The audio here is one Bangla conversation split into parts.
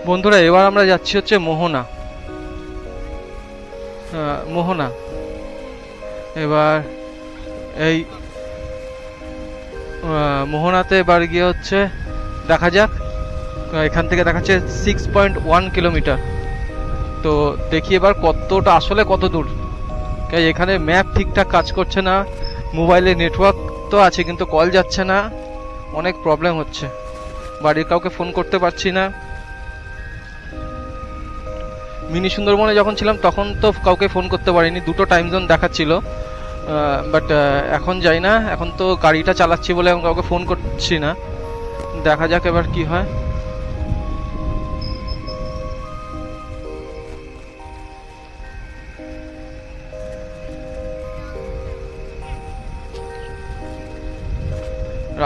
বন্ধুরা এবার আমরা যাচ্ছি হচ্ছে মোহনা। মোহনা এবার এই মোহনাতে এবার গিয়ে হচ্ছে দেখা যাক। এখান থেকে দেখাচ্ছে 6.1 কিলোমিটার। তো দেখি এবার কতটা আসলে কত দূর। এখানে ম্যাপ ঠিকঠাক কাজ করছে না, মোবাইলে নেটওয়ার্ক তো আছে কিন্তু কল যাচ্ছে না, অনেক প্রবলেম হচ্ছে, বাড়ির কাউকে ফোন করতে পারছি না। মিনি সুন্দরবনে যখন ছিলাম তখন তো কাউকে ফোন করতে পারিনি, দুটো টাইম জোন দেখাচ্ছিল। বাট এখন যাই না, এখন তো গাড়িটা চালাচ্ছি বলে আমি কাউকে ফোন করছি না। দেখা যাক এবার কি হয়।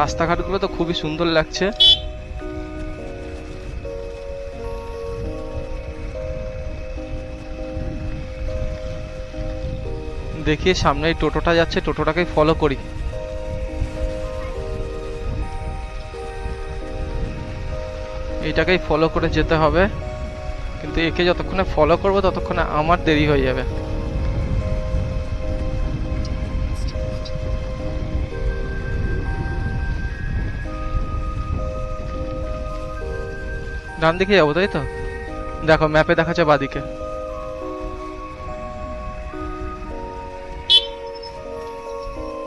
রাস্তাঘাটগুলো তো খুবই সুন্দর লাগছে। দেখি সামনে টোটোটা যাচ্ছে, টোটোটাকে ফলো করি। এইটাকেই ফলো করে যেতে হবে, কিন্তু একে যতক্ষণে ফলো করবো ততক্ষণে আমার দেরি হয়ে যাবে। ডান দিকে যাবো তাই তো? দেখো ম্যাপে দেখাচ্ছে বাদিকে।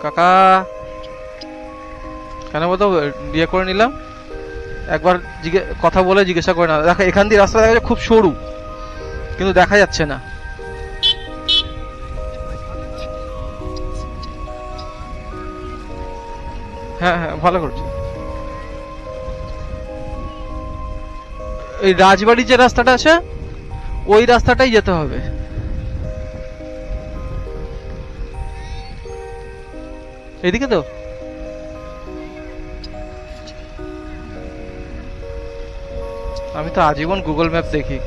কাকা কেন বলতো বিয়ে করে নিলাম, একবার কথা বলে জিজ্ঞাসা করে না। দেখো এখান দিয়ে রাস্তা দেখা যাচ্ছে খুব সরু, কিন্তু দেখা যাচ্ছে না। হ্যাঁ হ্যাঁ ভালো করছি। এই রাজবাড়ির যে রাস্তাটা আছে ওই রাস্তাটাই যেতে হবে। এদিকে তো আমি তো আজীবন গুগল ম্যাপ দেখি,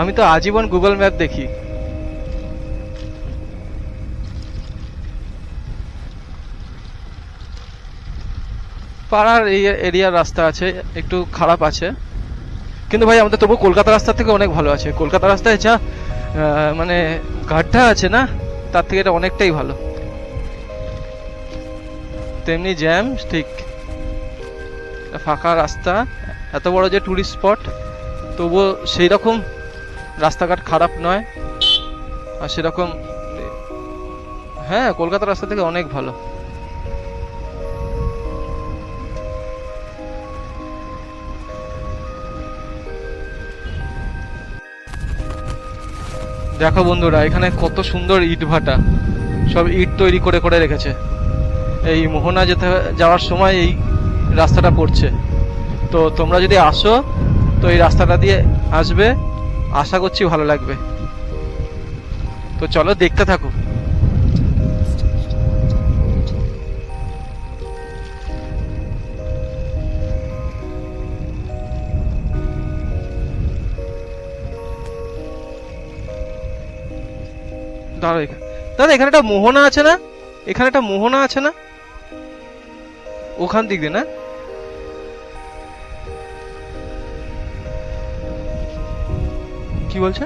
আমি তো আজীবন গুগল ম্যাপ দেখি। পাড়ার এই এরিয়ার রাস্তা আছে, একটু খারাপ আছে, কিন্তু ভাই আমাদের তবু কলকাতা রাস্তা থেকে অনেক ভালো আছে। কলকাতা রাস্তায় যা মানে গাড্ডা আছে না, তার থেকে এটা অনেকটাই ভালো। তেমনি জ্যাম, ঠিক ফাঁকা রাস্তা, এত বড় যে টুরিস্ট স্পট তবুও সেই রকম রাস্তাঘাট খারাপ নয়। আর সেরকম হ্যাঁ কলকাতার রাস্তা থেকে অনেক ভালো। দেখো বন্ধুরা এখানে কত সুন্দর ইট ভাটা, সব ইট তৈরি করে করে রেখেছে। এই মোহনা যাওয়ার সময় এই রাস্তাটা পড়ছে। তো তোমরা যদি আসো তো এই রাস্তাটা দিয়ে আসবে, আশা করছি ভালো লাগবে। তো চলো দেখতে থাকো। দাঁড়া দাদা, এখানে একটা মোহনা আছে না? এখানে একটা মোহনা আছে না? ওখান দিক দিয়ে না? কি বলছে?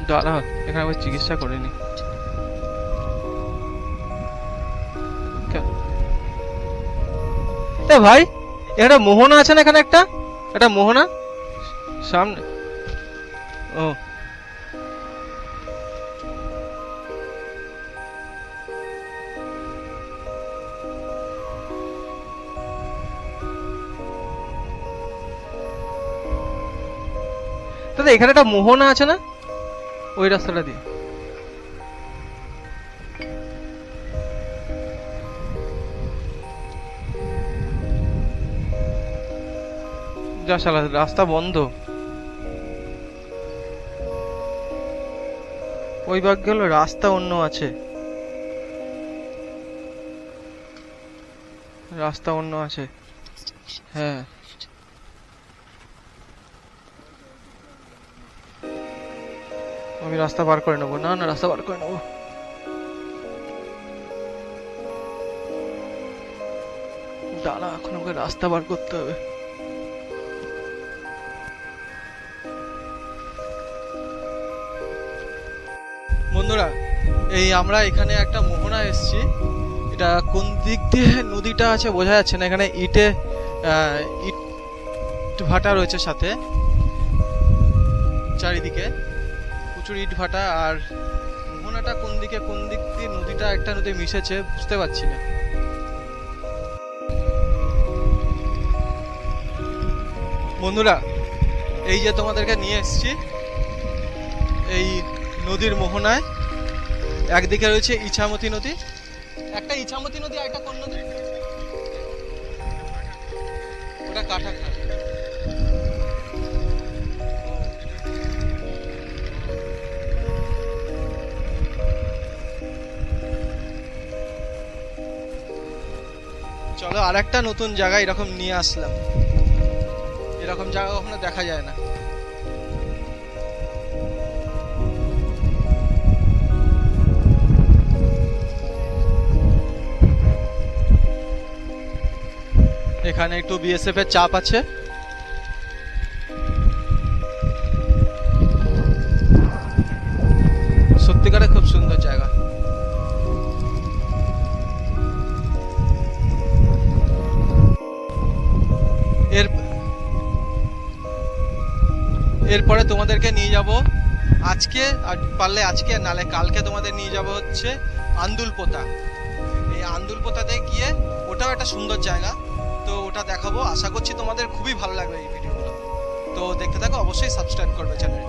দাঁড়া, এখানে আবার চিকিৎসা করিনি। এ ভাই এখানে মোহনা আছে না? এখানে একটা মোহনা সামনে। ও দাদা এখানে একটা মোহনা আছে না ওই রাস্তাটা দিয়ে? যা শালা রাস্তা বন্ধ। ওই ভাগ গেল, রাস্তা অন্য আছে, রাস্তা অন্য আছে। হ্যাঁ আমি রাস্তা পার করে নেবো, না না রাস্তা পার করে নেবো। দাঁড়া, এখন আমাকে রাস্তা বার করতে হবে। বন্ধুরা, এই আমরা এখানে একটা মোহনা এসেছি। এটা কোন দিক দিয়ে নদীটা আছে বোঝা যাচ্ছে না। এখানে ইট ভাটা রয়েছে সাথে, চারিদিকে প্রচুর ইট ভাটা। আর মোহনাটা কোন দিক দিয়ে নদীটা একটা নদী মিশেছে বুঝতে পারছি না। বন্ধুরা, এই যে তোমাদেরকে নিয়ে এসেছি এই নদীর মোহনায়। একদিকে রয়েছে ইছামতি নদী, একটা ইছামতি নদী, আর একটা কোন নদী? ওটা কাটাখাল। চলো আর একটা নতুন জায়গা এরকম নিয়ে আসলাম। এরকম জায়গা কখনো দেখা যায় না। এখানে একটু বিএসএফ এর চাপ আছে। সত্যিকারে খুব সুন্দর জায়গা। এরপরে তোমাদেরকে নিয়ে যাব আজকে, আর পারলে আজকে নালে কালকে তোমাদের নিয়ে যাব হচ্ছে আন্দুলপোতা। এই আন্দুলপোতাতে গিয়ে, ওটাও একটা সুন্দর জায়গা, তো ওটা দেখাবো। আশা করছি তোমাদের খুবই ভালো লাগবে এই ভিডিওগুলো। তো দেখতে থাকো, অবশ্যই সাবস্ক্রাইব করবে চ্যানেলটা।